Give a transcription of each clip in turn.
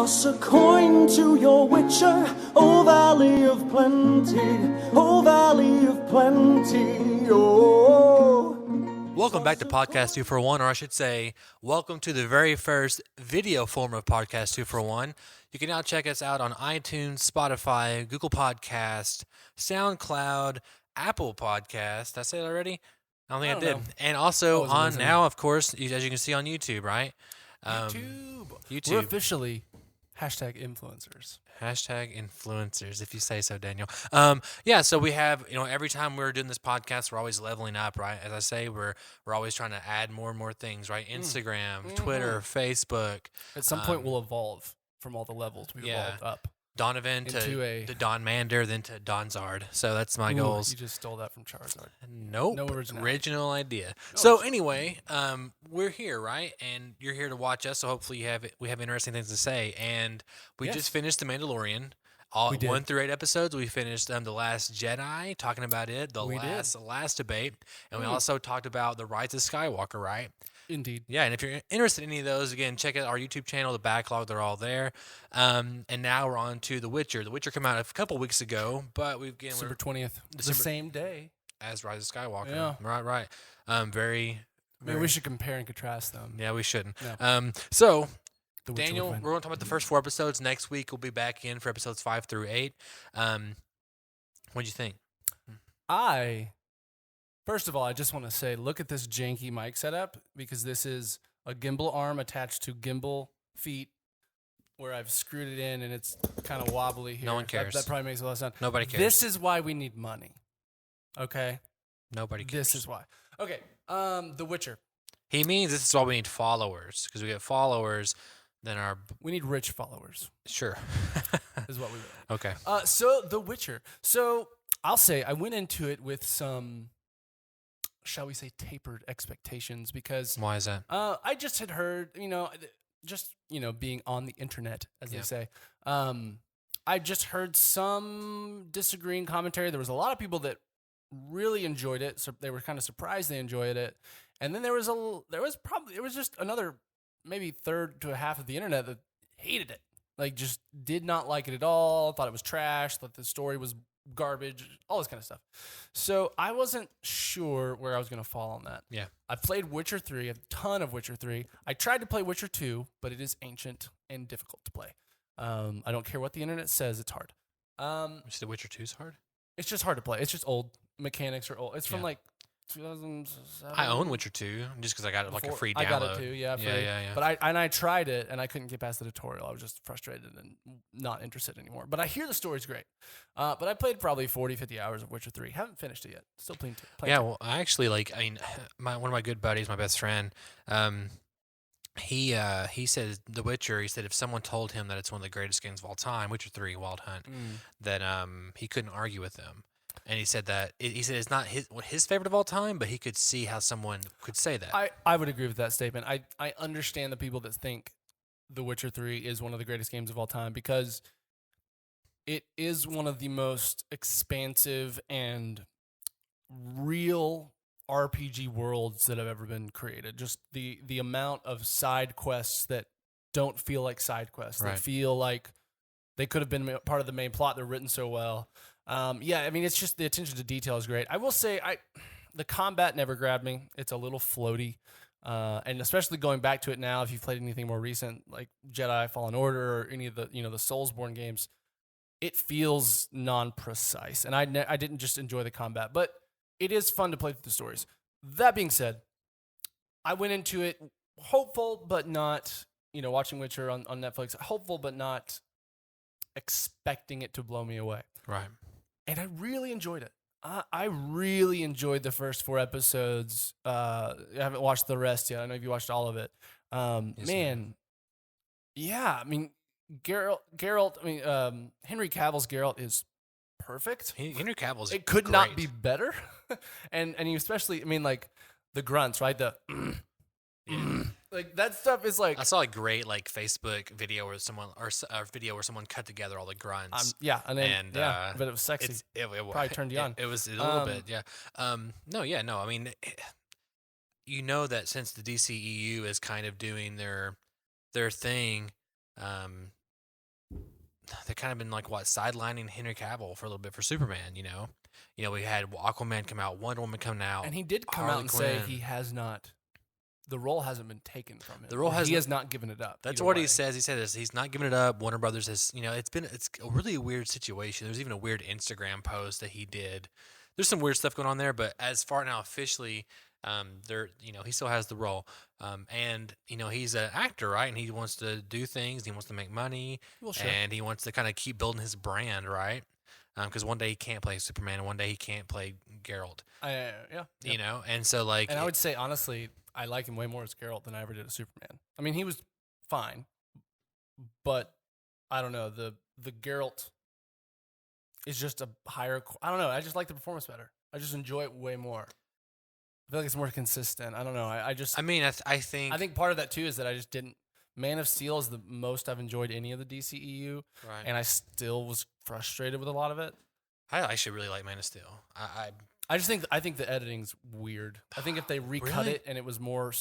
Toss a coin to your witcher, O Valley of Plenty, O Valley of Plenty, oh. Welcome back to Podcast 2 for 1, or I should say, welcome to the very first video form of Podcast 2 for 1. You can now check us out on iTunes, Spotify, Google Podcast, SoundCloud, Apple Podcast. Did I say it already? I don't think I did. know. And also on listening. now, of course, as you can see on YouTube, right? YouTube. We're officially #influencers. #influencers, if you say so, Daniel. Yeah, so we have, every time we're doing this podcast, we're always leveling up, right? As I say, we're always trying to add more and more things, right? Instagram, Twitter, Facebook. At some point, we'll evolve from all the levels. We evolved up. Donovan to Don Mander, then to Donzard. So that's my goals. You just stole that from Charizard. Nope. No original. Original idea. So anyway, we're here, right? And you're here to watch us. So hopefully we have interesting things to say. And we just finished The Mandalorian. We did. 1 through 8 episodes. We finished The Last Jedi, talking about it. The last debate. And we also talked about The Rise of Skywalker, right? Indeed. Yeah, and if you're interested in any of those, again, check out our YouTube channel, the backlog, they're all there. And now we're on to The Witcher. The Witcher came out a couple weeks ago, but December 20th. The same day as Rise of Skywalker. Yeah. Right. Very. Maybe we should compare and contrast them. Yeah, we shouldn't. No. So, The Witcher Daniel, would win. we're going to talk about the first 4 episodes. Next week, we'll be back in for episodes 5 through 8. What'd you think? First of all, I just want to say, look at this janky mic setup, because this is a gimbal arm attached to gimbal feet where I've screwed it in, and it's kind of wobbly here. No one cares. That probably makes a lot of sense. Nobody cares. This is why we need money. Okay? Nobody cares. This is why. Okay, The Witcher. He means this is why we need followers, because we get followers, then We need rich followers. Sure. Is what we want. Okay. So The Witcher. So I'll say I went into it with some, shall we say, tapered expectations, because Why is that? I just had heard, being on the internet, as they say, I just heard some disagreeing commentary. There was a lot of people that really enjoyed it, so they were kind of surprised they enjoyed it, and then there was just another maybe third to a half of the internet that hated it, like just did not like it at all, thought it was trash, thought the story was garbage, all this kind of stuff. So I wasn't sure where I was going to fall on that. Yeah. I played Witcher 3, a ton of Witcher 3. I tried to play Witcher 2, but it is ancient and difficult to play. I don't care what the internet says, it's hard. The Witcher 2 is hard? It's just hard to play. It's just old. Mechanics are old. It's from like 2007. I own Witcher 2 just because I got it like a free download. I got it too, yeah. Free. Yeah. But I tried it, and I couldn't get past the tutorial. I was just frustrated and not interested anymore. But I hear the story's great. But I played probably 40, 50 hours of Witcher 3. Haven't finished it yet. Still playing Yeah, well, I actually, one of my good buddies, my best friend, he said The Witcher, he said if someone told him that it's one of the greatest games of all time, Witcher 3, Wild Hunt, that he couldn't argue with them. And he said that it's not his favorite of all time, but he could see how someone could say that. I would agree with that statement. I understand the people that think The Witcher 3 is one of the greatest games of all time, because it is one of the most expansive and real RPG worlds that have ever been created. Just the amount of side quests that don't feel like side quests, that feel like they could have been part of the main plot. They're written so well. It's just the attention to detail is great. I will say the combat never grabbed me. It's a little floaty. And especially going back to it now, if you've played anything more recent, like Jedi Fallen Order or any of the, the Soulsborne games, it feels non-precise. And I didn't just enjoy the combat, but it is fun to play through the stories. That being said, I went into it hopeful, but not, watching Witcher on Netflix, hopeful, but not expecting it to blow me away. Right. And I really enjoyed it. I really enjoyed the first 4 episodes. I haven't watched the rest yet. I know you watched all of it. Yeah. I mean, Henry Cavill's Geralt is perfect. Henry Cavill's It could great. not be better. and you especially, the grunts, right? Like that stuff is like I saw a great Facebook video where someone cut together all the grunts. but it was sexy. It probably turned you on. It was a little bit, yeah. No. I mean, that since the DCEU is kind of doing their thing, they've kind of been like sidelining Henry Cavill for a little bit for Superman. We had Aquaman come out, Wonder Woman coming out, And he did come Harley out and say Quinn. he has not. The role hasn't been taken from him. The role he has not given it up. That's either what way. he says. He said this. He's not giving it up. Warner Brothers has, it's a really weird situation. There's even a weird Instagram post that he did. There's some weird stuff going on there, but as far now officially, he still has the role. And he's an actor, right? And he wants to do things. He wants to make money, Well, sure. and he wants to kind of keep building his brand, right? Because one day he can't play Superman, and one day he can't play Geralt. Yeah. And so And I would say honestly, I like him way more as Geralt than I ever did as Superman. I mean, he was fine, but I don't know, the Geralt is just a higher. I don't know. I just like the performance better. I just enjoy it way more. I feel like it's more consistent. I don't know. I think part of that too is that I just didn't. Man of Steel is the most I've enjoyed any of the DCEU, right. and I still was frustrated with a lot of it. I actually really like Man of Steel. I think the editing's weird. I think if they recut Really? it and it was more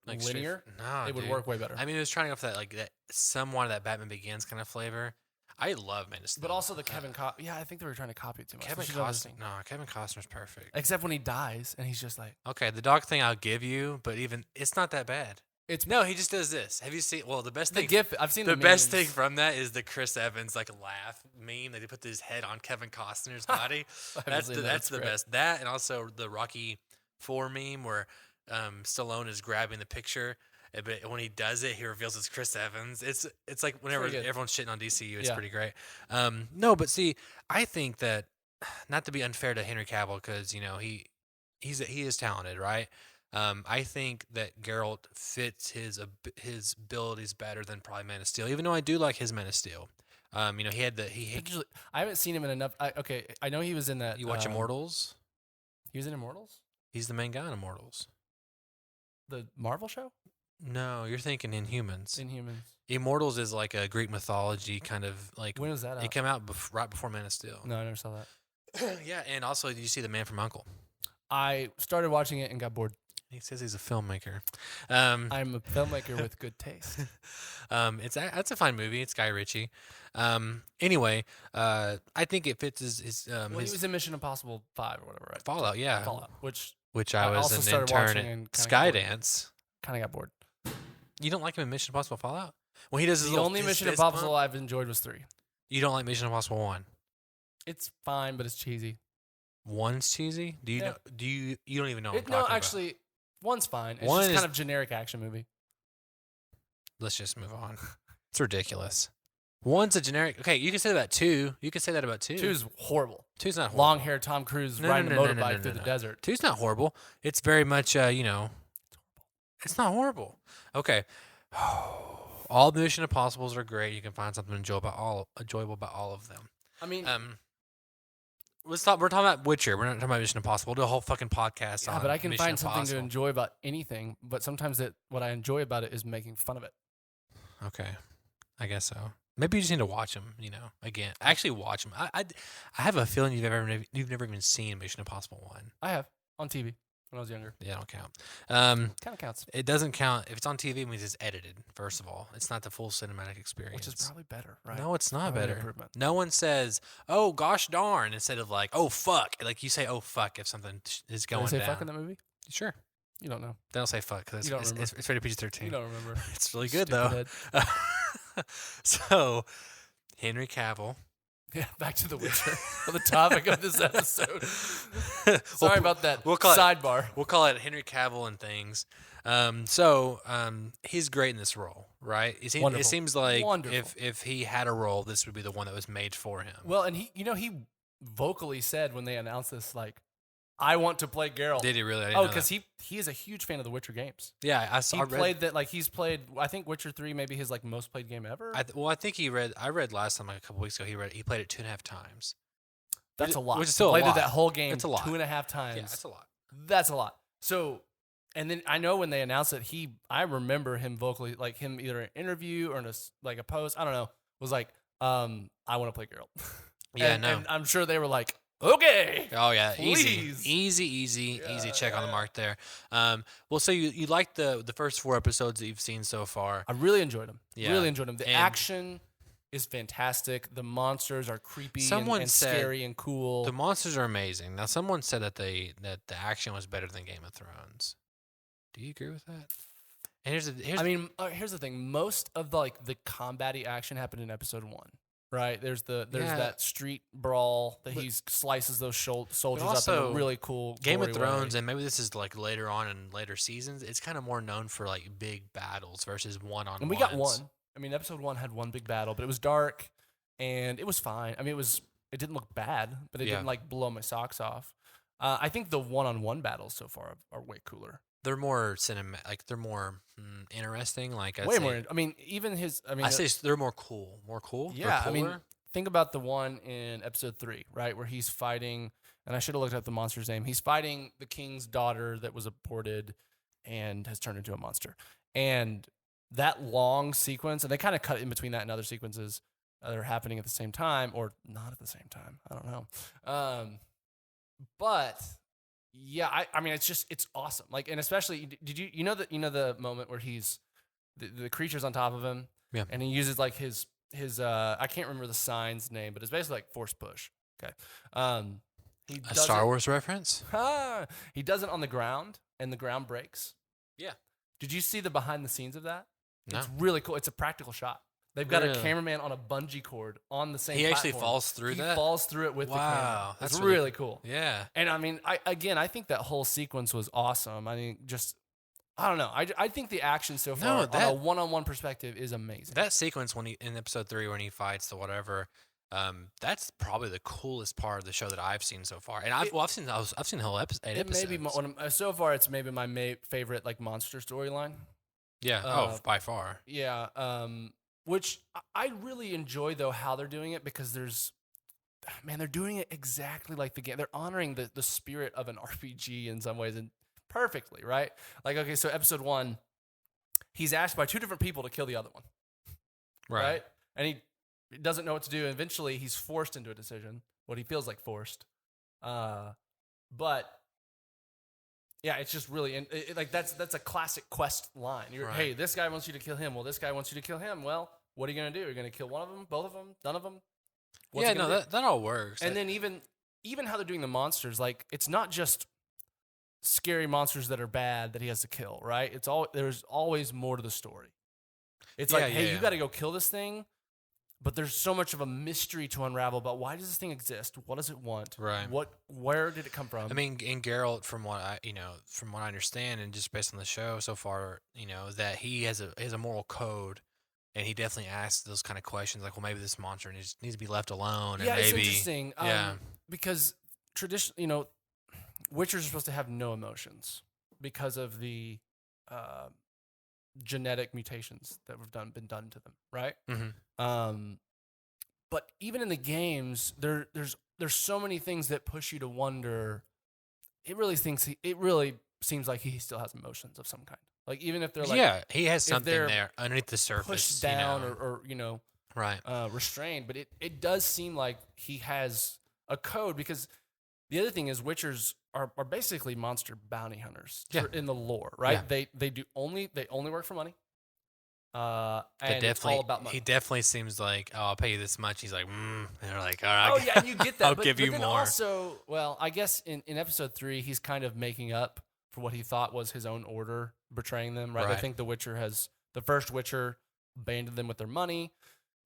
Like linear, no, it would dude. work way better. I mean, it was trying to go for that somewhat of that Batman Begins kind of flavor. I love Man of Steel, But also the Kevin Costner. Yeah, I think they were trying to copy it too much. Kevin which is interesting. Costner. No, Kevin Costner's perfect. Except when he dies and he's just like, Okay, the dog thing I'll give you, but even it's not that bad. no, He just does this. Have you seen? Well, the best the thing. GIF. I've seen The best memes. thing from that is the Chris Evans laugh meme that he put his head on Kevin Costner's body. That's the best. That and also the Rocky 4 meme where Stallone is grabbing the picture, but when he does it, he reveals it's Chris Evans. It's like whenever everyone's shitting on DCU, it's pretty great. No, but see, I think that not to be unfair to Henry Cavill because he is talented, right? I think that Geralt fits his abilities better than probably Man of Steel, even though I do like his Man of Steel. He had I haven't seen him in enough. I know he was in that. You watch Immortals? He was in Immortals, He's the main guy in Immortals. the Marvel show. No, you're thinking Inhumans. Inhumans. Immortals is like a Greek mythology kind of like. When was that out? It came out right before Man of Steel. No, I never saw that. Yeah, and also did you see The Man from U.N.C.L.E.? I started watching it and got bored. He says he's a filmmaker. I'm a filmmaker with good taste. That's a fine movie. It's Guy Ritchie. Anyway, I think it fits his He was in Mission Impossible 5 or whatever, right? Fallout. Yeah, Fallout, which I was also an started intern watching at and kinda got bored. Skydance. Kind of got bored. You don't like him in Mission Impossible Fallout? Well, he does his The only his Mission fist Impossible bump. I've enjoyed was 3. You don't like Mission Impossible 1? It's fine, but it's cheesy. 1's cheesy? Do you Yeah. know? You don't even know what I'm No, talking actually, 1's fine. It's One just is- kind of generic action movie. about. Let's just move on. It's ridiculous. 1's a generic. Okay, you can say that about 2. You can say that about 2. 2's horrible. 2's not horrible. Long hair Tom Cruise riding a motorbike through the desert. 2's not horrible. It's very much, it's not horrible. Okay. All the Mission Impossibles are great. You can find something enjoyable about all of them. I mean, We're talking about Witcher. We're not talking about Mission Impossible. We'll do a whole fucking podcast on but I can Mission find something to Impossible. enjoy about anything. But sometimes what I enjoy about it is making fun of it. Okay, I guess so. Maybe you just need to watch them. Again, actually watch them. I have a feeling you've never even seen Mission Impossible 1. I have on TV when I was younger. Yeah, don't count. Kind of counts, It doesn't count if it's on TV. It means it's edited. First of all, it's not the full cinematic experience. which is probably better, right? No, it's not Probably an better. improvement. No one says, "Oh gosh darn," instead of like, "Oh fuck." Like you say, "Oh fuck" if something is Did going they say down. fuck in that movie? Sure. You don't know. They don't say fuck because You don't it's remember. rated PG-13. You don't remember. It's really good though. Stupid head. So, Henry Cavill. Yeah, back to The Witcher. On the topic of this episode. Sorry about that we'll call it- sidebar. We'll call it Henry Cavill and things. He's great in this role, right? It Wonderful. seems like Wonderful. if he had a role, this would be the one that was made for him. Well, and he vocally said when they announced this, like, I want to play Geralt. Did he really? I didn't Oh, know because that. he is a huge fan of the Witcher games. Yeah, I saw. He I read, played that, like, he's played, I think Witcher 3 maybe his, like, most played game ever. I think he read. I read last time, like a couple weeks ago. He played it 2.5 times. That's a lot. Which is still a played lot. it that whole game It's a lot. 2.5 times. Yeah, that's a lot. That's a lot. So, and then I know when they announced it, I remember him vocally, like him either in an interview or in a post, I don't know, was like, I want to play Geralt. Yeah, and I'm sure they were like, okay. Oh yeah, Please. easy check on the mark there. Well, so you liked the first 4 episodes that you've seen so far. I really enjoyed him. Yeah. Really enjoyed him. The And- action is fantastic. The monsters are creepy Someone and said scary and cool. The monsters are amazing. Now, someone said that the action was better than Game of Thrones. Do you agree with that? And here's the thing. Most of the combat-y action happened in episode 1, right? There's that street brawl that he slices those soldiers up in a really cool Game of Thrones, way. and maybe this is like later on in later seasons. It's kind of more known for like big battles versus one-on-ones. And we got one. I mean, episode 1 had one big battle, but it was dark and it was fine. I mean, it didn't look bad, but it didn't like blow my socks off. I think the one-on-one battles so far are way cooler. They're more they're more interesting. Way more. I mean, even his. I mean, I say they're more cool. More cool. Yeah, I mean, think about the one in episode 3, right, where he's fighting. And I should have looked up the monster's name. He's fighting the king's daughter that was aborted and has turned into a monster. And that long sequence, and they kind of cut in between that and other sequences that are happening at the same time, or not at the same time. I don't know. But yeah, I mean, it's awesome. Like, and especially, did you know the moment where he's the creature's on top of him, and he uses like his I can't remember the sign's name, but it's basically like force push. Okay, a Star Wars reference. He does it on the ground, and the ground breaks. Yeah. Did you see the behind the scenes of that? No. It's really cool. It's a practical shot. They've got a cameraman on a bungee cord on the same. He platform. actually falls through that. He falls through it with the camera. Wow, that's really cool. Yeah. And I mean, I think that whole sequence was awesome. I mean, I don't know. I think the action so far on a one-on-one perspective is amazing. That sequence in episode 3 when he fights the whatever, that's probably the coolest part of the show that I've seen so far. And I've seen the whole episode. It may be so far. It's maybe my favorite like monster storyline. Yeah. By far. Yeah. Which I really enjoy though how they're doing it, because they're doing it exactly like the game. They're honoring the spirit of an RPG in some ways, and perfectly, right? Like, okay, so episode 1, he's asked by 2 different people to kill the other one. Right? And he doesn't know what to do. And eventually he's forced into a decision, what he feels like forced. But yeah, it's just really like that's a classic Quest line. Hey, this guy wants you to kill him. Well, this guy wants you to kill him. Well, what are you gonna do? You're gonna kill one of them, both of them, none of them? That all works. And then even how they're doing the monsters, like it's not just scary monsters that are bad that he has to kill, right? There's always more to the story. It's you got to go kill this thing, but there's so much of a mystery to unravel about why does this thing exist? What does it want? Right. Where did it come from? I mean, in Geralt, from what I understand, and just based on the show so far, that he has a moral code, and he definitely asks those kind of questions, like, well, maybe this monster needs to be left alone. Yeah, and maybe, it's interesting. Because traditionally, Witchers are supposed to have no emotions because of the genetic mutations that have been done to them, right? Mm-hmm. But even in the games, there's so many things that push you to wonder. It really seems like he still has emotions of some kind. Like, even if they're like, he has something there underneath the surface, pushed down or right, restrained. But it does seem like he has a code, because the other thing is Witchers are basically monster bounty hunters in the lore, right? Yeah. They only work for money. And it's all about money. He definitely seems like, oh, I'll pay you this much. He's like, and they're like, all right. Oh yeah, and you get that. I'll but, give but you then more. Also, well, I guess in episode 3, he's kind of making up for what he thought was his own order betraying them, right? I think the first Witcher abandoned them with their money,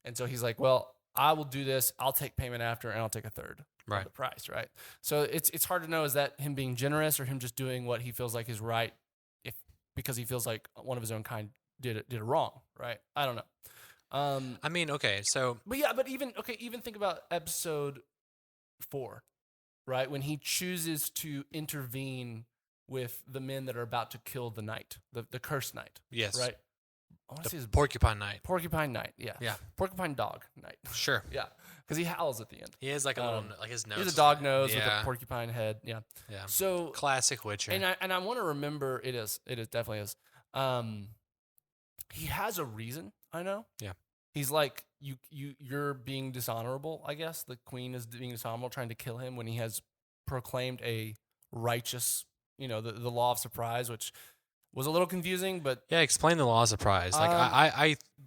and so he's like, well, I will do this. I'll take payment after, and I'll take a third. Of the price, right? So it's hard to know, is that him being generous or him just doing what he feels like is right, because he feels like one of his own kind did it wrong, right? I don't know. I mean, okay, so but even think about episode 4, right? When he chooses to intervene with the men that are about to kill the knight, the cursed knight. Yes, right. I want to say his Porcupine Knight. Porcupine Knight, yeah. Porcupine Dog Knight. Sure. Yeah, because he howls at the end. He has like a little, like his nose. He has a dog nose with a porcupine head. Yeah. Yeah. So classic Witcher. And I want to remember it definitely is. He has a reason. I know. Yeah. He's like, you're being dishonorable. I guess the queen is being dishonorable, trying to kill him when he has proclaimed a righteous, the law of surprise, which was a little confusing, but Yeah, explain the law of surprise. Like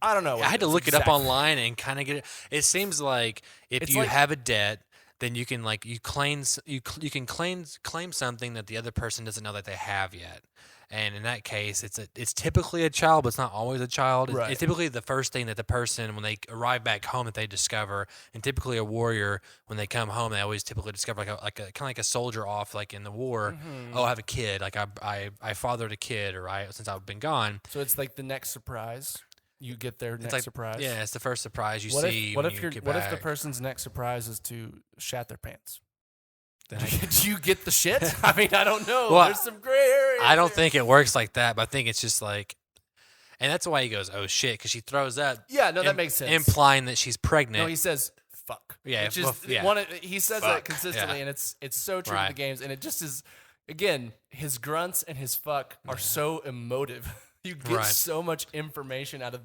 I don't know. I had to It's look it up exactly. online and kind of get it. It seems like if It's you like- have a debt, then you can like you can claim something that the other person doesn't know that they have yet. And in that case, it's typically a child, but it's not always a child. Right. It's typically the first thing that the person, when they arrive back home, that they discover. And typically, a warrior, when they come home, they always typically discover like a kind of like a soldier off, like in the war. Mm-hmm. Oh, I have a kid. Like I fathered a kid, or since I've been gone. So it's like the next surprise. You get their next Like, surprise. yeah, it's the first surprise you What see. if what when if you your get what if back. the person's next surprise is to shat their pants? Then Do you get the shit? I mean, I don't know. Well, There's some gray areas. I don't there. think it works like that, but I think it's just like, and that's why he goes, "Oh shit," because she throws up. Yeah, no, that makes sense. Implying that she's pregnant. No, he says fuck. Yeah, which is well, yeah. he says Fuck, that consistently, yeah. and it's so true Right. to the games, and it just is. Again, his grunts and his fuck are so emotive. You get Right. so much information out of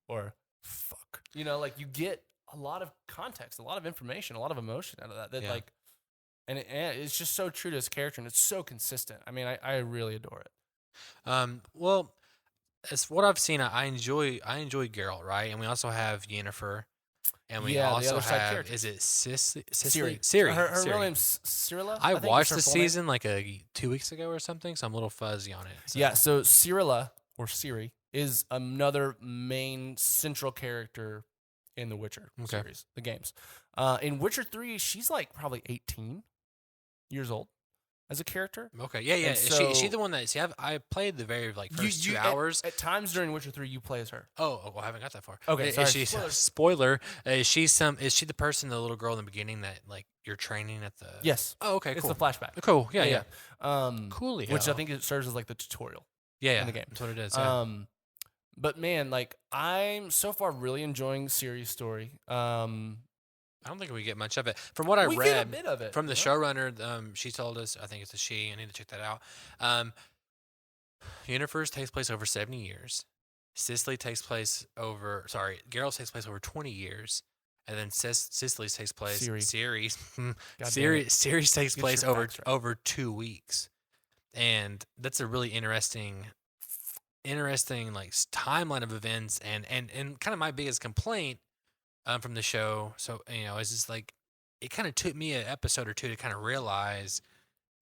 or fuck. You know, like you get a lot of context, a lot of information, a lot of emotion out of that. That Yeah. like, and it's just so true to his character, and it's so consistent. I mean, I really adore it. Well, as what I've seen, I enjoy Geralt, right? And we also have Yennefer, and we Yeah, the also other side have characters. is it Sicily? Siri. Siri. Her Siri. real name's Cyrilla. I think is watched her the full name. season like 2 weeks ago or something, so I'm a little fuzzy on it. So. Yeah, so Cyrilla or Ciri is another main central character in the Witcher Okay. series, the games. In Witcher 3, she's like probably 18 years old as a character. Okay. Yeah. Yeah. And Is she so- the one that? See, I played the very like first You- 2 at- hours. At times during Witcher 3, you play as her. Oh, well, I haven't got that far. Okay, Is sorry, she spoilers. spoiler? Is she the person, the little girl in the beginning that like you're training at the? Yes. Oh, okay. It's Cool. the flashback. Cool. Yeah. Yeah. Coolio. Which I think it serves as like the tutorial. Yeah. in the game. That's what it is. Yeah. But man, like I'm so far really enjoying Ciri's story. I don't think we get much of it. From what I we read get a bit of it from the you know? showrunner, she told us, I think it's a she, I need to check that out. Yennefer's takes place over 70 years. Geralt takes place over 20 years. And then Sicily's takes place, Ciri. Ciri's takes Get place your over facts right. over 2 weeks. And that's a really interesting like timeline of events and kind of my biggest complaint from the show. So, it's just like it kind of took me an episode or two to kind of realize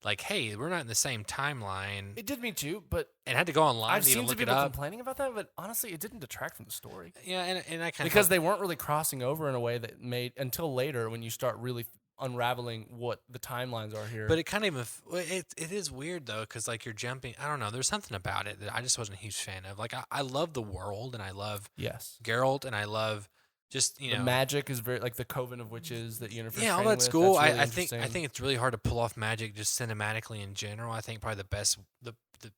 like, hey, we're not in the same timeline. It did me too, but And I had to go online I've to even seen some look it people up. complaining about that. But honestly, it didn't detract from the story Yeah, and I kind of because they weren't really crossing over in a way that made until later when you start really unraveling what the timelines are here. But it kind of it is weird though, because like you're jumping. I don't know. There's something about it that I just wasn't a huge fan of. Like I love the world and I love yes, Geralt and I love just the magic is very like the Coven of Witches that Yennefer's yeah, all training that's with. cool. That's really I think interesting. it's really hard to pull off magic just cinematically in general. I think probably the best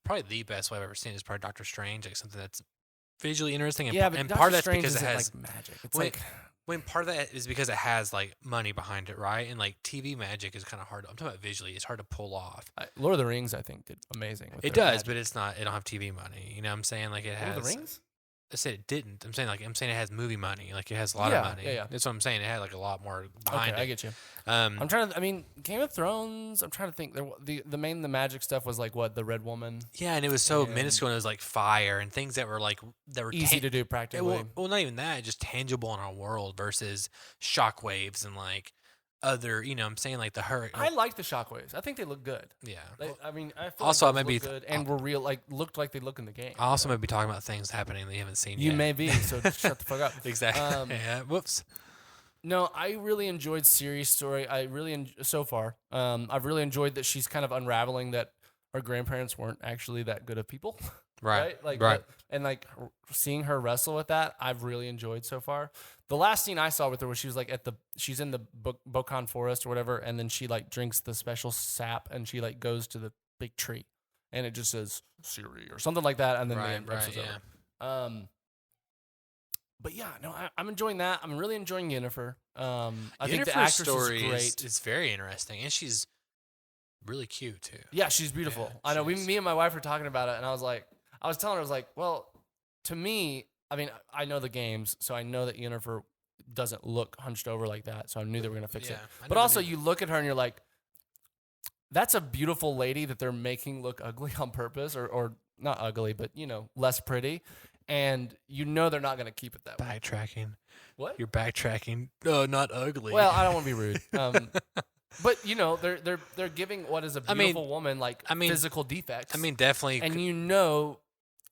probably the best way I've ever seen is probably Doctor Strange, like something that's visually interesting. And, yeah, but and Doctor part of that's Strange because it isn't has like magic. It's when- like when part of that is because it has like money behind it, right? And like TV magic is kind of hard. I'm talking about visually; it's hard to pull off. Lord of the Rings. I think did amazing. With It their does, magic. but it's not. It don't have TV money. You know what I'm saying? Like it has. Lord of the Rings. I said it didn't. I'm saying it has movie money. Like it has a lot Yeah, of money. yeah. That's what I'm saying. It had like a lot more behind Okay, it. I get you. Um, I'm trying to. I mean, Game of Thrones. I'm trying to think. The magic stuff was like what the Red Woman. yeah, and it was so and- minuscule. And it was like fire and things that were Easy to do Yeah, practically. well, not even that. Just tangible in our world versus shockwaves and like other. You know, what I'm saying like the hurricane. I like the shockwaves. I think they look good. Yeah. I mean, I feel Also, I like might those be look good and were real. Like looked like they look in the game. I also might be talking about things happening that you haven't seen You yet. may be. So shut the fuck up. Exactly. Yeah. Whoops. No, I really enjoyed Ciri's story. I really so far. I've really enjoyed that she's kind of unraveling that her grandparents weren't actually that good of people. Right. Like, right. and like seeing her wrestle with that, I've really enjoyed so far. The last scene I saw with her was she was like she's in the Bokan forest or whatever, and then she like drinks the special sap, and she like goes to the big tree, and it just says Ciri or something like that, and then the episode's over. But yeah, no, I'm enjoying that. I'm really enjoying Yennefer. I think the Yennefer's actress story is great. is very interesting, and she's really cute too. Yeah, she's beautiful. Yeah, I know. she is. Me and my wife were talking about it, and I was telling her, I was like, well, to me, I mean, I know the games, so I know that Yennefer doesn't look hunched over like that, so I knew they were gonna fix Yeah, it. I But never also, knew. you look at her and you're like, that's a beautiful lady that they're making look ugly on purpose, or not ugly, but less pretty, and they're not going to keep it that way. Backtracking. What? You're backtracking. No, not ugly. Well, I don't want to be rude. But they're giving what is a beautiful woman physical defects. I mean, definitely. And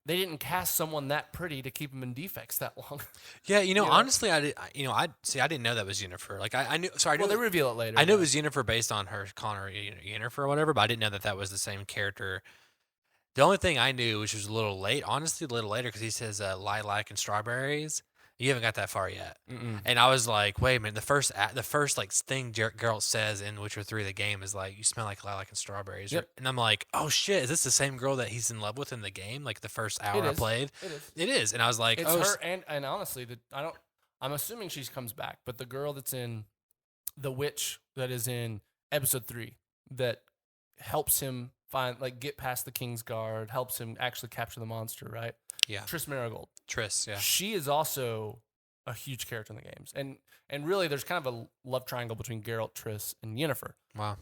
they didn't cast someone that pretty to keep them in defects that long. Yeah, honestly, I didn't know that was Yennefer. Like I knew. Sorry, Well, they reveal it later. I knew it was Yennefer based on her calling her Yennefer or whatever, but I didn't know that was the same character. The only thing I knew, which was a little late, honestly, a little later, because he says lilac and strawberries. You haven't got that far yet. And I was like, wait a minute. The first thing Geralt says in Witcher 3, the game, is like, you smell like lilac and strawberries. Yep. And I'm like, oh shit, is this the same girl that he's in love with in the game? Like the first hour I played? It is. It is. And I was like, it's her. And honestly, I'm assuming she comes back, but the girl that's in the witch that is in episode 3 that helps him get past the King's Guard, helps him actually capture the monster, right? Yeah. Triss Marigold. Triss, yeah. She is also a huge character in the games. And really, there's kind of a love triangle between Geralt, Triss, and Yennefer. Wow.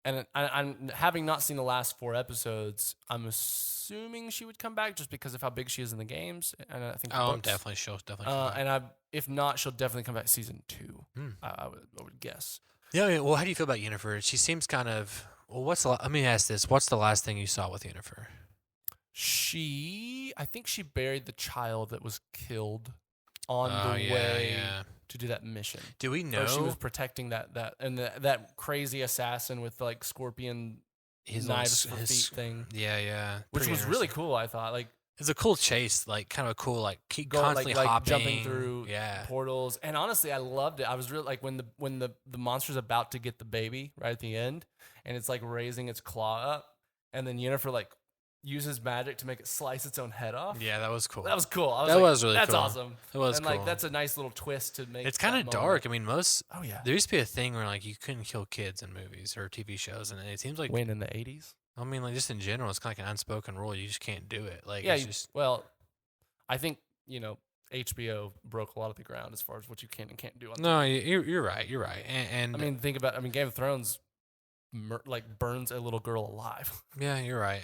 And I'm having not seen the last 4 episodes, I'm assuming she would come back just because of how big she is in the games. And I think she'll definitely come back. And if not, she'll definitely come back season 2. I would guess. Yeah. I mean, well, how do you feel about Yennefer? She seems kind of. Well, let me ask this: what's the last thing you saw with Yennefer? I think she buried the child that was killed on the way to do that mission. Do we know? Or she was protecting that crazy assassin with scorpion knives for feet thing. Yeah. Which was really cool, I thought. It's a cool chase, kind of a cool, keep go, constantly hopping, jumping through portals. And honestly, I loved it. I was really when the monster's about to get the baby right at the end, and it's raising its claw up, and then Yennefer uses magic to make it slice its own head off. Yeah, that was cool. That was cool. That was really that's cool. That's awesome. It was and cool. That's a nice little twist to make. It's kind of dark. I mean, Oh yeah. There used to be a thing where you couldn't kill kids in movies or TV shows, and it seems like when in the 80s. I mean, just in general, it's kind of like an unspoken rule. You just can't do it. Well, I think HBO broke a lot of the ground as far as what you can and can't do. No, you're right. You're right. And I mean, think about. I mean, Game of Thrones. Burns a little girl alive. Yeah, you're right.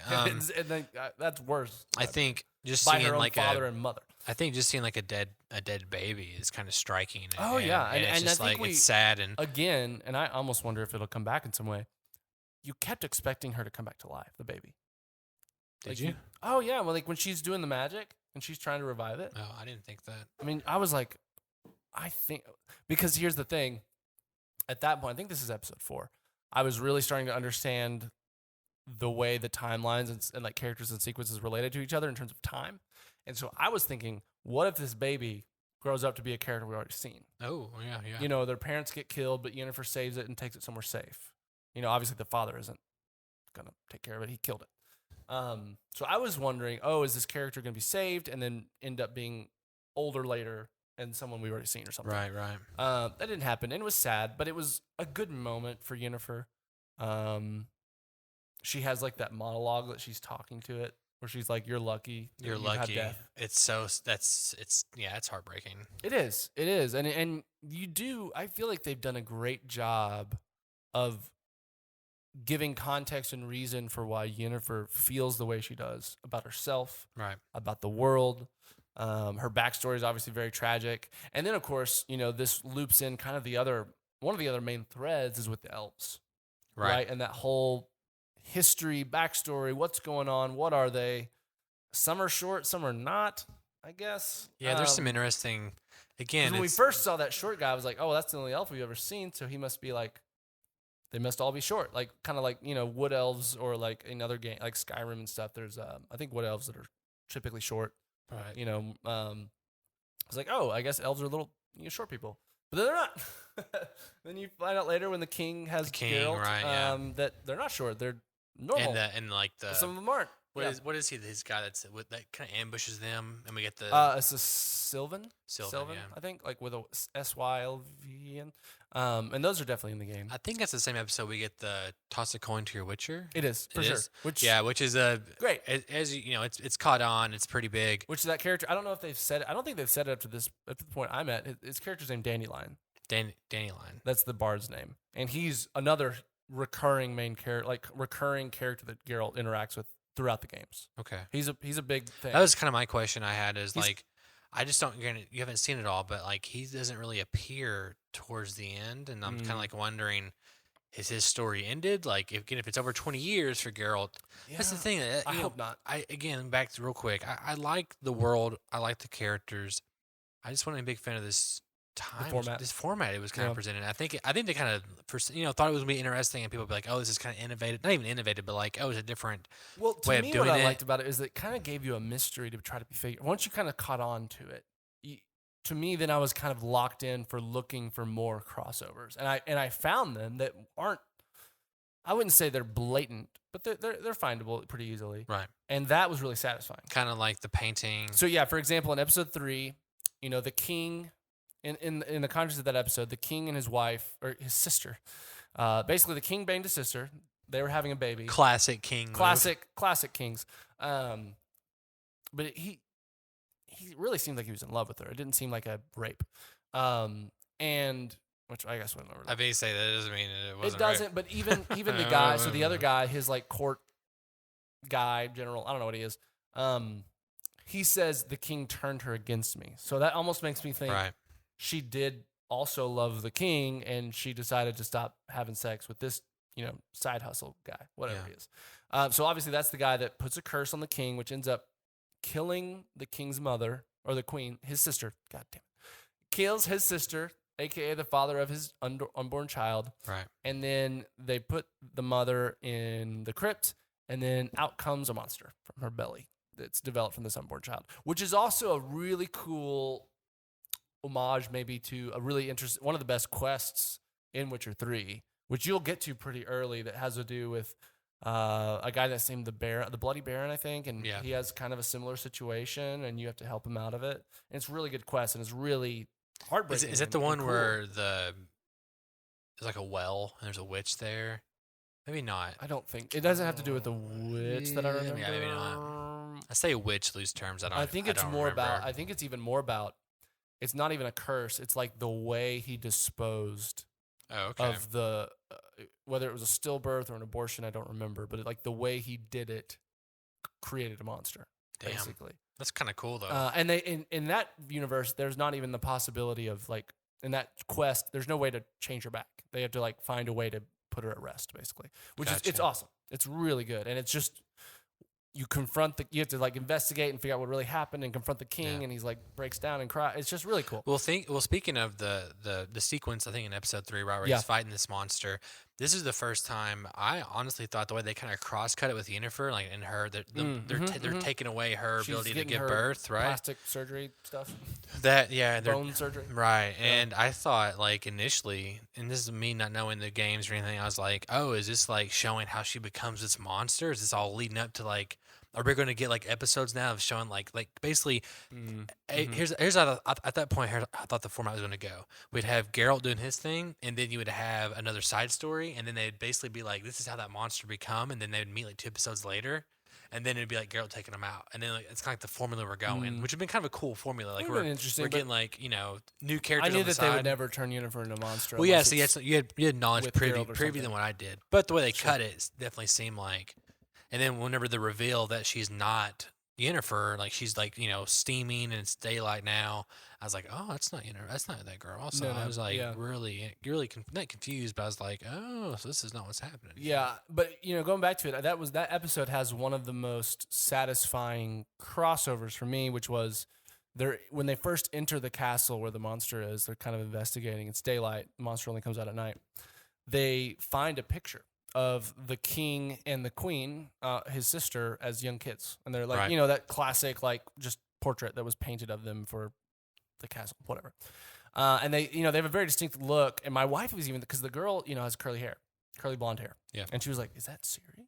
That's worse. I think just by seeing her own father and mother. I think just seeing a dead baby is kind of striking. Oh yeah, and it's just I think it's sad and again, and I almost wonder if it'll come back in some way. You kept expecting her to come back to life, the baby. Did you? Oh yeah, well, when she's doing the magic and she's trying to revive it. Oh, I didn't think that. I mean, I was like, I think because here's the thing. At that point, I think this is episode 4. I was really starting to understand the way the timelines and characters and sequences related to each other in terms of time. And so I was thinking, what if this baby grows up to be a character we've already seen? Oh, yeah. Their parents get killed, but Yennefer saves it and takes it somewhere safe. Obviously the father isn't going to take care of it. He killed it. So I was wondering, is this character going to be saved and then end up being older later and someone we've already seen or something? Right. That didn't happen, and it was sad, but it was a good moment for Yennefer. She has that monologue that she's talking to it, where she's like, "You're lucky. You're lucky." It's heartbreaking. It is, and you do. I feel like they've done a great job of giving context and reason for why Yennefer feels the way she does about herself, right? About the world. Her backstory is obviously very tragic, and then of course, this loops in kind of one of the other main threads is with the elves, right? And that whole history, backstory, what's going on, what are they? Some are short, some are not, I guess. Yeah, there's some interesting. Again, when we first saw that short guy, I was like, oh, that's the only elf we've ever seen, so he must be they must all be short, kind of wood elves or another game like Skyrim and stuff. There's I think wood elves that are typically short. Right. I was like, oh, I guess elves are little short people, but then they're not. Then you find out later when the king has Geralt, right, that they're not short. They're normal. And some of them aren't. What is he? His guy that kind of ambushes them, and we get the. It's a Sylvan. Sylvan, yeah. I think with a Sylvan. And those are definitely in the game. I think that's the same episode we get the toss a coin to your Witcher. It is for sure. Which is a great. As it's caught on. It's pretty big. Which that character, I don't know if they've said it. I don't think they've said it up to the point I'm at. His character's named Dandelion. Dandelion. That's the bard's name, and he's another recurring main character, recurring character that Geralt interacts with throughout the games. Okay. He's a big thing. That was kind of my question I had is He's- like, I just don't, you haven't seen it all, but like he doesn't really appear towards the end. And I'm kind of like wondering, is his story ended? Like, if it's over 20 years for Geralt, that's the thing. I hope not. Again, back to real quick. I like the world. I like the characters. I just wasn't a big fan of this format. This format it was kind of presented. I think they kind of thought it was gonna be interesting, and people would be like, oh, this is kind of innovative. Not even innovative, but like, oh, it's a different way of doing what it. I liked about it is that it kind of gave you a mystery to try to be figured. Once you kind of caught on to it, to me, then I was kind of locked in for looking for more crossovers, and I found them that aren't. I wouldn't say they're blatant, but they're findable pretty easily. Right. And that was really satisfying. Kind of like the painting. So yeah, for example, in episode 3, the king, in the context of that episode, the king and his wife or his sister, basically the king banged his sister. They were having a baby. Classic king. Classic kings. But he really seemed like he was in love with her. It didn't seem like a rape. And which I guess wouldn't I mean, say that doesn't mean it wasn't. It doesn't, rape. but even the guy, so the other guy, his like court guy, general, I don't know what he is. He says the king turned her against me. So that almost makes me think she did also love the king, and she decided to stop having sex with this, side hustle guy, whatever he is. So obviously that's the guy that puts a curse on the king, which ends up killing the king's mother, or the queen, his sister. God damn it. Kills his sister, a.k.a. the father of his unborn child. Right. And then they put the mother in the crypt, and then out comes a monster from her belly that's developed from this unborn child, which is also a really cool homage maybe to a really interesting, one of the best quests in Witcher 3, which you'll get to pretty early, that has to do with a guy that's named the Bloody Baron, I think, and he has kind of a similar situation, and you have to help him out of it. And it's a really good quest, and it's really heartbreaking. Is that the one where there's like a well and there's a witch there? Maybe not. I don't think it doesn't have to do with the witch that I remember. Yeah, maybe not. I say witch, loose terms. I think it's more about. I think it's even more about. It's not even a curse. It's like the way he disposed of the whether it was a stillbirth or an abortion. I don't remember, but like the way he did it created a monster. Damn. Basically. That's kind of cool though. And they in that universe, there's not even the possibility of like in that quest. There's no way to change her back. They have to like find a way to put her at rest, basically. Which is it's awesome. It's really good, and it's just you have to like investigate and figure out what really happened and confront the king, and he's like breaks down and cries. It's just really cool. Well, speaking of the sequence, I think in episode 3, right, where he's fighting this monster. This is the first time I honestly thought the way they kind of cross-cut it with Yennefer, like in her, they're taking away her ability to give birth, right? Plastic surgery stuff. Bone surgery, right? Yeah. And I thought like initially, and this is me not knowing the games or anything, I was like, oh, is this like showing how she becomes this monster? Is this all leading up to like? Are we going to get like episodes now of showing like basically? Here's how at that point I thought the format was going to go. We'd have Geralt doing his thing, and then you would have another side story, and then they'd basically be like, "This is how that monster become," and then they'd meet like 2 episodes later, and then it'd be like Geralt taking them out, and then like, it's kind of like the formula we're going, which would been kind of a cool formula. Like we're getting like new characters. I knew on the that side. they would never turn Yennefer into a monster. Well, yeah, so you had knowledge preview than what I did, but the way they cut it definitely seemed like. And then whenever the reveal that she's not Yennefer, like she's like steaming and it's daylight now, I was like, oh, that's not Yennefer, that's not that girl. Also, I was like really not confused, but I was like, oh, so this is not what's happening. Yeah, but going back to it, that episode has one of the most satisfying crossovers for me, which was when they first enter the castle where the monster is. They're kind of investigating. It's daylight. The monster only comes out at night. They find a picture of the king and the queen, his sister, as young kids. And they're like, that classic, like, just portrait that was painted of them for the castle, whatever. And they have a very distinct look. And my wife was even, because the girl, has curly blonde hair. Yeah. And she was like, is that Ciri?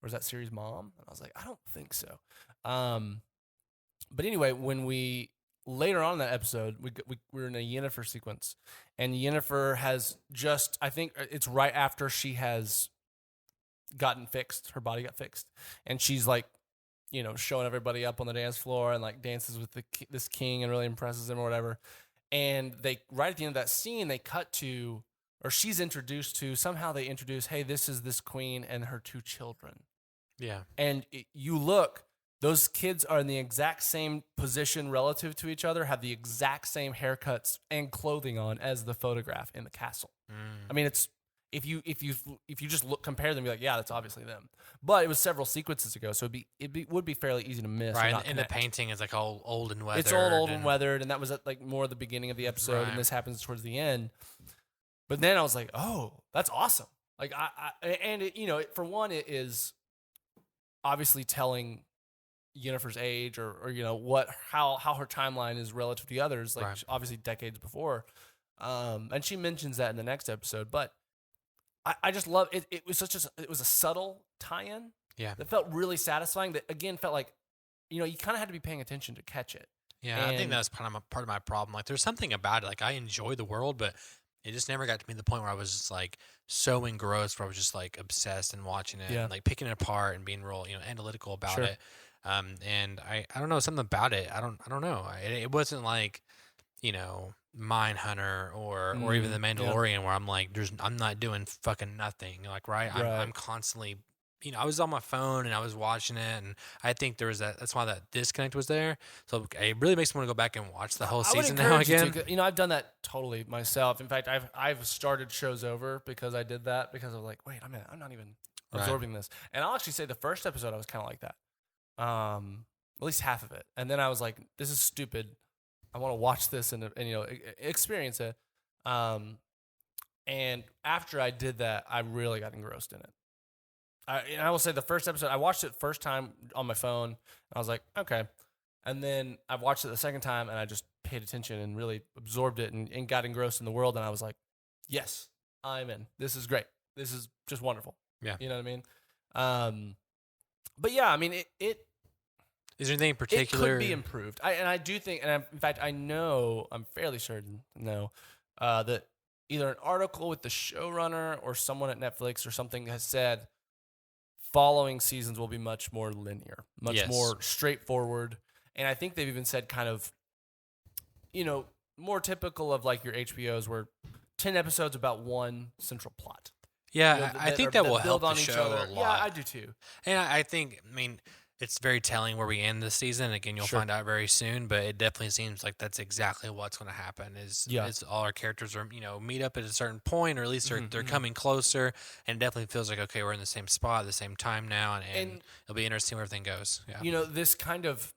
Or is that Ciri's mom? And I was like, I don't think so. But anyway, when later on in that episode, we're in a Yennefer sequence. And Yennefer has just, I think it's right after she has gotten fixed. Her body got fixed, and she's like, showing everybody up on the dance floor and like dances with this king and really impresses him or whatever. And they right at the end of that scene, they cut to, or she's introduced to, somehow they introduce, hey, this is this queen and her 2 children. Yeah. And you look, those kids are in the exact same position relative to each other, have the exact same haircuts and clothing on as the photograph in the castle. I mean, it's if you just compare them, you're like, yeah, that's obviously them. But it was several sequences ago, so it would be fairly easy to miss. Right, and the painting is like all old and weathered. It's all old and weathered, and that was at like more the beginning of the episode, Right. and this happens towards the end. But then I was like, oh, that's awesome. Like for one, it is obviously telling Yennefer's age or how her timeline is relative to the others, like Right. obviously decades before. And she mentions that in the next episode, but I just love it. It was it was a subtle tie-in. Yeah. That felt really satisfying. That again felt like, you kind of had to be paying attention to catch it. Yeah, I think that's part of my problem. Like, there's something about it. Like, I enjoy the world, but it just never got to me the point where I was just like so engrossed, where I was just like obsessed and watching it, and like picking it apart and being real, analytical about it. And I don't know, something about it. I don't know. It wasn't like, Mindhunter or even the Mandalorian, where I'm like, I'm not doing fucking nothing. Like, right? I'm constantly. I was on my phone and I was watching it, and I think there was that's why that disconnect was there. So it really makes me want to go back and watch the whole season now again. I've done that totally myself. In fact, I've started shows over because I did that, because I was like, wait a minute, I'm not even absorbing this. And I'll actually say the first episode I was kind of like that, at least half of it. And then I was like, this is stupid. I want to watch this and experience it. And after I did that, I really got engrossed in it. I will say the first episode, I watched it first time on my phone, and I was like, okay. And then I watched it the second time, and I just paid attention and really absorbed it and got engrossed in the world. And I was like, yes, I'm in. This is great. This is just wonderful. Yeah. You know what I mean? But yeah, I mean, it is there anything in particular? It could be improved. I do think, and in fact, I'm fairly certain, that either an article with the showrunner or someone at Netflix or something has said following seasons will be much more linear, much more straightforward. And I think they've even said kind of, more typical of like your HBOs, where 10 episodes about one central plot. Yeah, I think that will help the show a lot. Yeah, I do too. And I think, it's very telling where we end this season. Again, you'll find out very soon, but it definitely seems like that's exactly what's going to happen. Is all our characters are meet up at a certain point, or at least they're coming closer, and it definitely feels like, okay, we're in the same spot at the same time now, and it'll be interesting where everything goes. Yeah. This kind of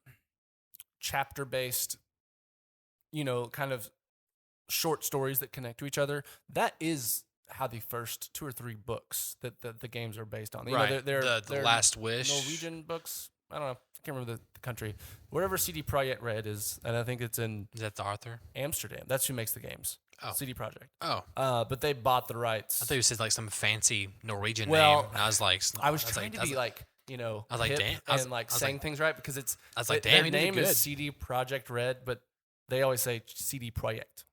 chapter based, kind of short stories that connect to each other. That is how the first 2 or 3 books that the games are based on. They're the Last Wish, Norwegian books. I don't know. I can't remember the country. Wherever CD Projekt Red is, and I think it's in... Is that the author? Amsterdam. That's who makes the games. Oh. CD Projekt. Oh. But they bought the rights. I thought you said like some fancy Norwegian name. And I was like... I was trying to be like, I was like, damn. And like saying things right, because it's... I was like, damn, their name is CD Projekt Red, but they always say CD Projekt,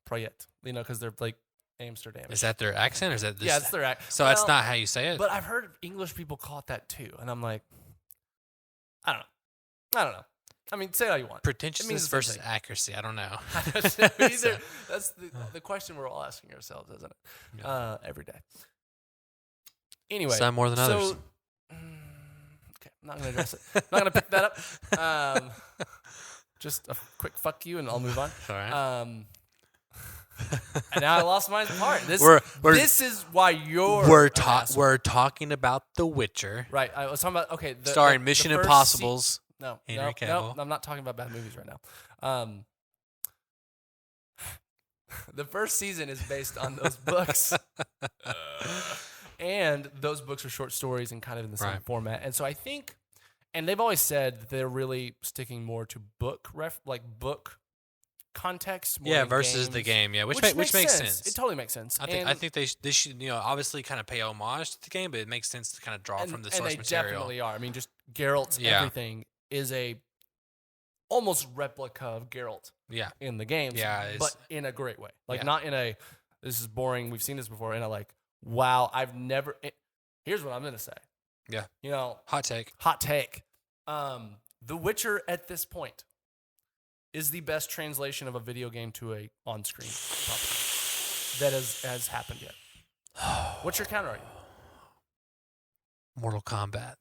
because they're like Amsterdam. Is that their accent, or is that this? Yeah, it's their accent. So that's not how you say it? But I've heard English people call it that too, and I'm like, I don't know. I mean, say all you want. Pretentiousness versus accuracy. I don't know. That's the question we're all asking ourselves, isn't it? Yeah. Every day. Anyway. Some more than others. Okay, I'm not going to address it. I'm not going to pick that up. Just a quick fuck you, and I'll move on. All right. And now I lost my part. This is why we're talking about The Witcher. Right. I was talking about starring Mission Impossible's Henry Cavill. No, I'm not talking about bad movies right now. The first season is based on those books. And those books are short stories and kind of in the same format. And so I think, and they've always said that they're really sticking more to book context. More versus the game. Yeah, which makes sense. It totally makes sense. I think they should obviously kind of pay homage to the game, but it makes sense to kind of draw from the source material. And they definitely are. I mean, just Geralt's everything is a almost replica of Geralt. Yeah. In the games. Yeah, but in a great way. Like not in a this is boring. We've seen this before. In a like, wow, I've never. Here's what I'm gonna say. Yeah. Hot take. The Witcher at this point is the best translation of a video game to a on-screen property that has happened yet. What's your counter argument? Mortal Kombat.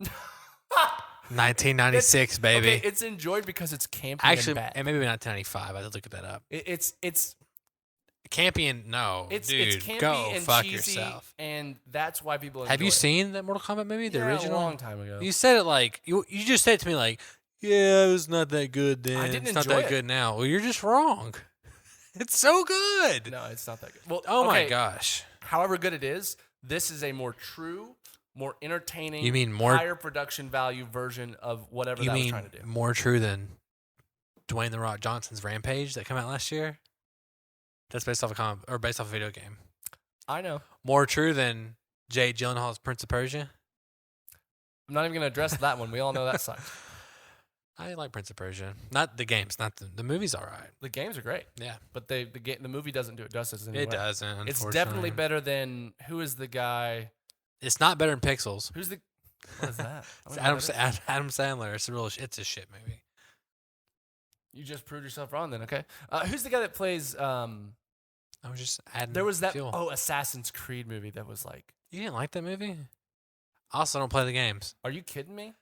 1996, baby. Okay, it's enjoyed because it's campy Actually, and bad. and maybe 1995. I had to look that up. It's Campy and no, it's dude, campy go and fuck cheesy, yourself. and that's why people enjoy Have you it. seen that Mortal Kombat movie, the Yeah, original? a long time ago. You said it like you just said it to me like, yeah, it was not that good then. I didn't it's not enjoy that it. good now. Well, you're just wrong. It's so good. No, it's not that good. Well, Oh my okay, gosh. however good it is, this is a more true, more entertaining, You mean more- higher production value version of whatever You that was mean trying to do. more true than Dwayne the Rock Johnson's Rampage that came out last year? That's based off based off a video game. I know. More true than Jake Gyllenhaal's Prince of Persia? I'm not even going to address that one. We all know that sucks. I like Prince of Persia. Not the games, not the movie's all right. The games are great, Yeah. but the movie doesn't do it justice anyway. It doesn't, It's unfortunately. definitely better than who is the guy? It's not better than Pixels. Who's the? What is that? It's I don't know what that is. Adam Sandler. It's a shit movie. You just proved yourself wrong. Then okay. Who's the guy that plays? I was just adding. There was that fuel. Assassin's Creed movie that was like. You didn't like that movie? I also don't play the games. Are you kidding me?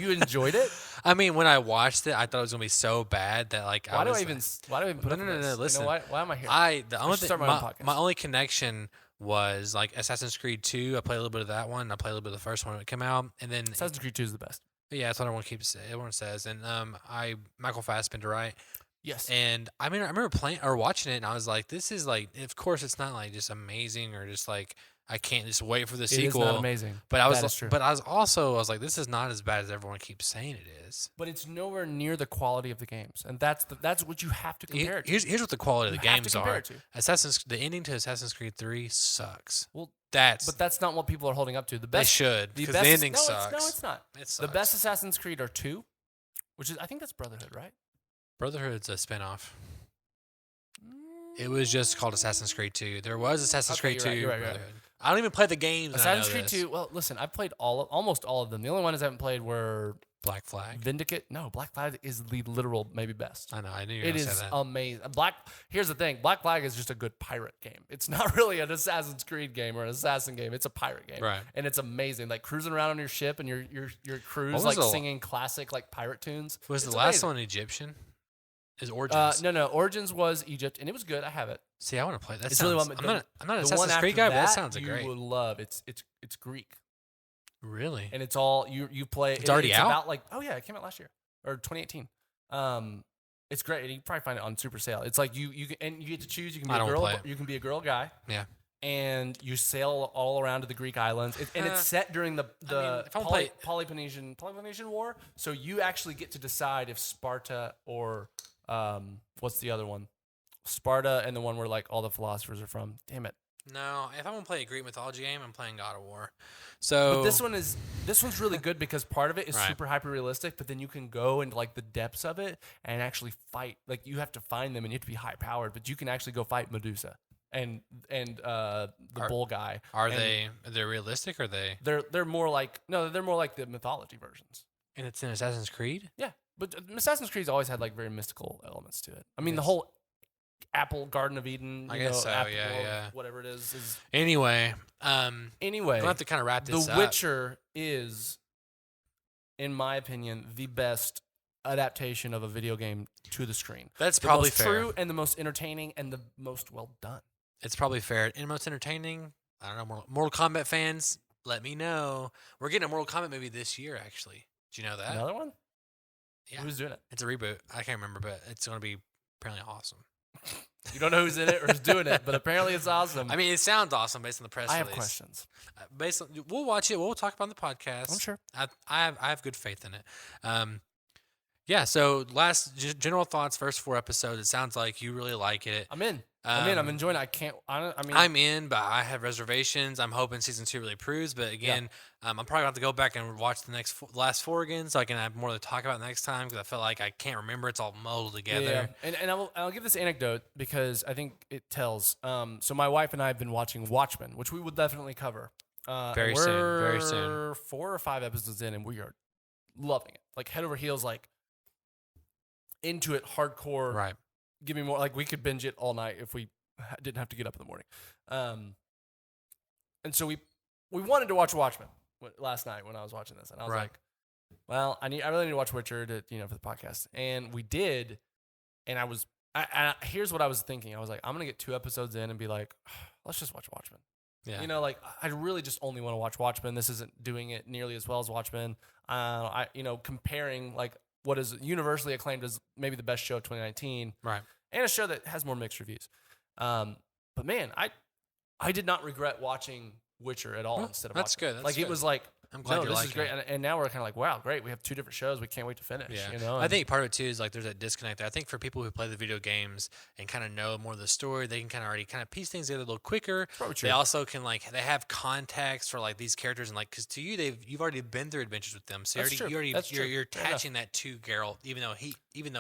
You enjoyed it? I mean, when I watched it, I thought it was gonna be so bad that like Why do I was even put No, up no, with no, this? listen. You know, why am I here? The only should start my own podcast. my only connection was like Assassin's Creed 2. I played a little bit of that one. I played a little bit of the first one when it came out, and then Assassin's Creed 2 is the best. yeah, that's what everyone says. And Michael Fassbender, right? Yes. And I mean, I remember playing or watching it, and I was like, "This is like, of course, it's not like just amazing or just like I can't just wait for the It sequel." is not amazing. But I That is true. but I was like, "This is not as bad as everyone keeps saying it is." But it's nowhere near the quality of the games, and that's what you have to compare it to. Here's what the quality of the You have to games compare are. it to. The ending to Assassin's Creed 3 sucks. Well, That's but that's not what people are holding up to. The they best should the because best the is- ending no, sucks. No, it's not. It sucks. The best Assassin's Creed are 2, which is I think that's Brotherhood, right? Brotherhood's a spinoff. It was just called Assassin's Creed 2. There was Assassin's Okay, Creed you're 2. right, you're right. Brotherhood. I don't even play the games. and I Assassin's know Creed this. 2. Well, listen, I've played almost all of them. The only ones I haven't played were Black Flag. Vindicate. No, Black Flag is the literal maybe best. I know. I knew you were It going to is say that. amazing. Here's the thing. Black Flag is just a good pirate game. It's not really an Assassin's Creed game or an assassin game. It's a pirate game. Right. And it's amazing. Like cruising around on your ship and your crew's was like the- singing classic like pirate tunes. Was It's the last amazing. one Egyptian? Is Origins? No. Origins was Egypt and it was good. I have it. See, I want to play that. It's Sounds, really I'm not an the one Assassin's Creed after guy, but that sounds you great. will love. It's Greek. Really? And it's all you play. It's already out? About like it came out last year or 2018. It's great. And you can probably find it on super sale. It's like you get to choose. You can be I a don't girl. play it. You can be a girl, guy. Yeah. And you sail all around to the Greek islands, and it's set during the if I play- Peloponnesian War. So you actually get to decide if Sparta or what's the other one? Sparta and the one where like all the philosophers are from. Damn it! No, if I want to play a Greek mythology game, I'm playing God of War. So But this one's really good because part of it is Right. super hyper realistic, but then you can go into like the depths of it and actually fight. Like you have to find them and you have to be high powered, but you can actually go fight Medusa and the bull guy. are And they realistic or are they? They're more like they're more like the mythology versions. And it's in Assassin's Creed. Yeah, but Assassin's Creed's always had like very mystical elements to it. I mean, the Yes. whole Apple Garden of Eden. I you guess know, so, Apple, yeah. whatever it is. Anyway, Anyway, we'll have to kind of wrap this The up. Witcher is, in my opinion, the best adaptation of a video game to the screen. That's The probably most fair. true and the most entertaining and the most well done. It's probably fair and most entertaining. I don't know. Mortal Kombat fans, let me know. We're getting a Mortal Kombat movie this year. Actually, did you know that? Another one? Yeah, Who's doing it? it's a reboot. I can't remember, but it's going to be apparently awesome. You don't know who's in it or who's doing it, but apparently it's awesome. I mean, it sounds awesome based on the press I release. have questions. Based on, we'll watch it. We'll talk about it on the podcast. I'm sure. I have good faith in it. Yeah. So general thoughts. First 4 episodes. It sounds like you really like it. I'm in. I'm Um, enjoying it. I mean, I'm in, but I have reservations. I'm hoping season 2 really proves. But again, I'm probably gonna have to go back and watch the last 4 again, so I can have more to talk about next time because I feel like I can't remember. It's all muddled together. Yeah. And I'll give this anecdote because I think it tells. So my wife and I have been watching Watchmen, which we will definitely cover. Very soon, very soon. We're 4 or 5 episodes in, and we are loving it. Like head over heels, like into it, hardcore. Right. Give me more. Like we could binge it all night if we didn't have to get up in the morning. And so we wanted to watch Watchmen last night when I was watching this, and I was Right. like, Well, I really need to watch Witcher to for the podcast, and we did. And here's what I was thinking. I was like, I'm gonna get 2 episodes in and be like, let's just watch Watchmen. Yeah. Like I really just only want to watch Watchmen. This isn't doing it nearly as well as Watchmen. Comparing like what is universally acclaimed as maybe the best show of 2019, right? And a show that has more mixed reviews. But man, I did not regret watching Witcher at all instead of that's Watchmen. good. That's like good. It was like, I'm glad this is great. And now we're kind of like, wow, great. We have 2 different shows. We can't wait to finish. Yeah. I think part of it too is like there's that disconnect there. I think for people who play the video games and kind of know more of the story, they can kind of already kind of piece things together a little quicker. They also can they have context for like these characters and like because to you you've already been through adventures with them, so you're attaching that to Geralt, even though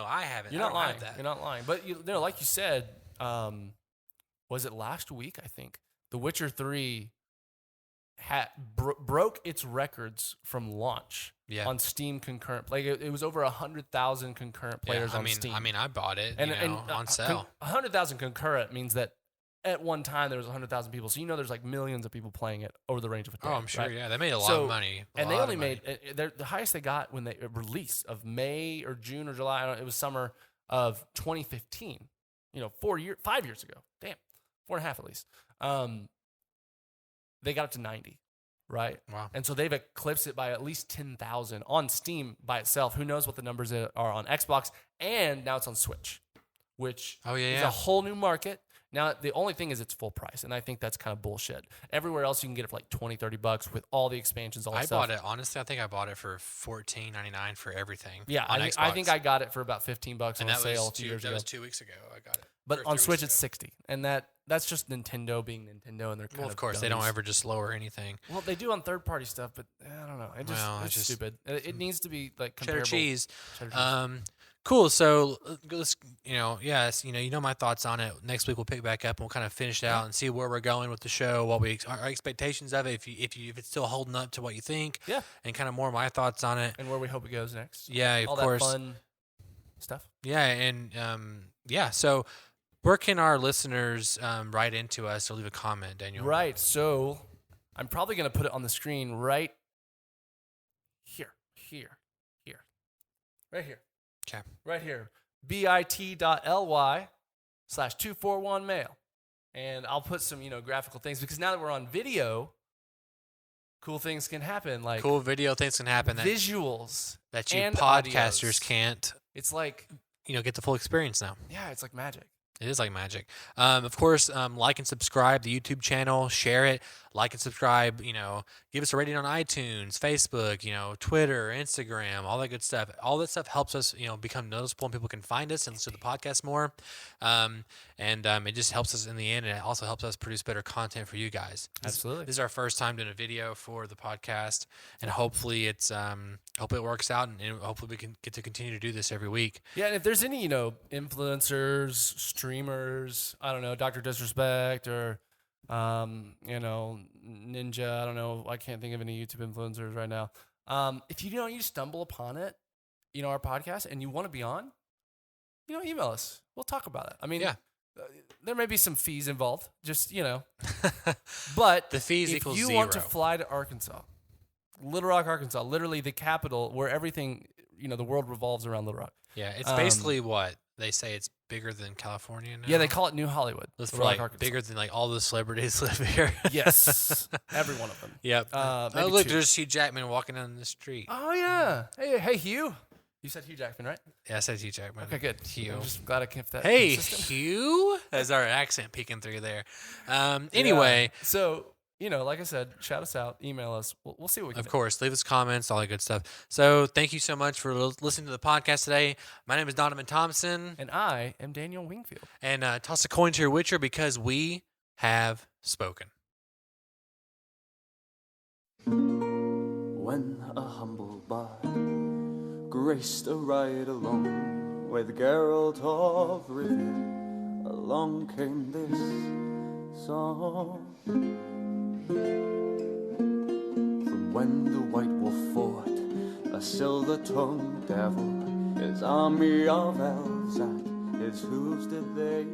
I haven't. You're not lying. You're not lying. But like you said, was it last week? I think The Witcher 3 broke its records from launch on Steam concurrent. Like it was over 100,000 concurrent players on Steam. I bought it on sale. 100,000 concurrent means that at one time there was 100,000 people. So there's like millions of people playing it over the range of a day. Oh, I'm sure. Right? Yeah, they made a lot of money. And they only made the highest they got when they release of May or June or July. I don't know, it was summer of 2015. 5 years ago. Damn, 4.5 at least. They got up to 90, right? Wow. And so they've eclipsed it by at least 10,000 on Steam by itself. Who knows what the numbers are on Xbox? And now it's on Switch, which is a whole new market. Now, the only thing is it's full price, and I think that's kind of bullshit. Everywhere else, you can get it for like $20-$30 with all the expansions, all the stuff. I bought it, honestly, I think I bought it for $14.99 for everything. Yeah, I think I got it for about $15 on sale a few years ago. That was 2 weeks ago I got it. But on Switch, it's $60, and that's just Nintendo being Nintendo, and they're kind of course, dummies. they don't ever just lower anything. Well, they do on third-party stuff, but I don't know. It's just stupid. It needs to be like comparable. Cheddar cheese. Cool. So let's, my thoughts on it. Next week we'll pick back up and we'll kind of finish it out and see where we're going with the show, what our expectations of it, if it's still holding up to what you think, and kind of more of my thoughts on it, and where we hope it goes next. Yeah, of course. That fun stuff. Yeah, and So, where can our listeners write into us or leave a comment, Daniel? Right. So, I'm probably going to put it on the screen right here. Right here. Okay. Right here. bit.ly/241mail. And I'll put some, graphical things because now that we're on video, cool things can happen. Like cool video things can happen. Visuals. That you and podcasters audios. can't. It's like, get the full experience now. Yeah, it's like magic. It is like magic. Of course, like and subscribe the YouTube channel, share it, like and subscribe, give us a rating on iTunes, Facebook, Twitter, Instagram, all that good stuff. All that stuff helps us, become noticeable and people can find us and listen to the podcast more. And it just helps us in the end, and it also helps us produce better content for you guys. Absolutely. This is our first time doing a video for the podcast, and hopefully hopefully it works out, and hopefully we can get to continue to do this every week. Yeah, and if there's any, influencers, streamers, I don't know, Dr. Disrespect or Ninja, I don't know, I can't think of any YouTube influencers right now. If you stumble upon it, our podcast, and you want to be on, email us. We'll talk about it. I mean, there may be some fees involved, just, but the fees equals if you 0. want to fly to Arkansas, Little Rock, Arkansas, literally the capital where everything, the world revolves around Little Rock. Yeah, it's basically what they say it's bigger than California now. Yeah, they call it New Hollywood. It's bigger than all the celebrities live here. Yes, every one of them. Yep. Look, there's Hugh Jackman walking down the street. Oh yeah. Hey, Hugh. You said Hugh Jackman, right? Yeah, I said Hugh Jackman. Okay, good. Hugh. I'm just glad I kept that. Hey, consistent. Hugh. That's our accent peeking through there. Anyway, so. Like I said, shout us out, email us. We'll see what we can do. Of course, leave us comments, all that good stuff. So thank you so much for listening to the podcast today. My name is Donavon Thompson. And I am Daniel Wingfield. And toss a coin to your Witcher because we have spoken. When a humble bard graced a ride along with Geralt of Rivia, along came this song. From when the White Wolf fought a silver-tongued devil, his army of elves at his hooves did they